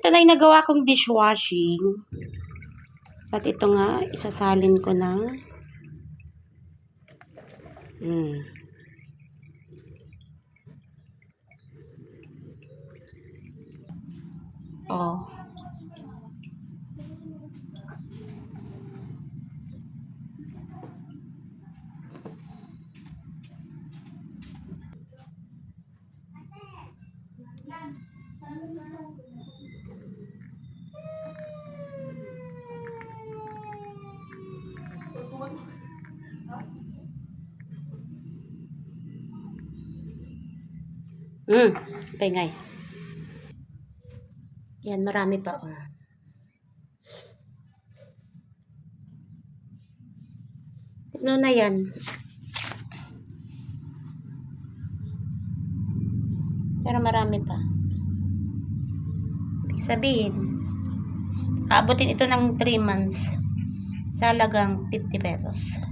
ito na yung nagawa kong dishwashing. At ito nga, isasalin ko na. Oh. Pengay. Yan, marami pa. Ano na yan? Pero marami pa. Ibig sabihin, abutin ito ng 3 months sa halagang 50 pesos.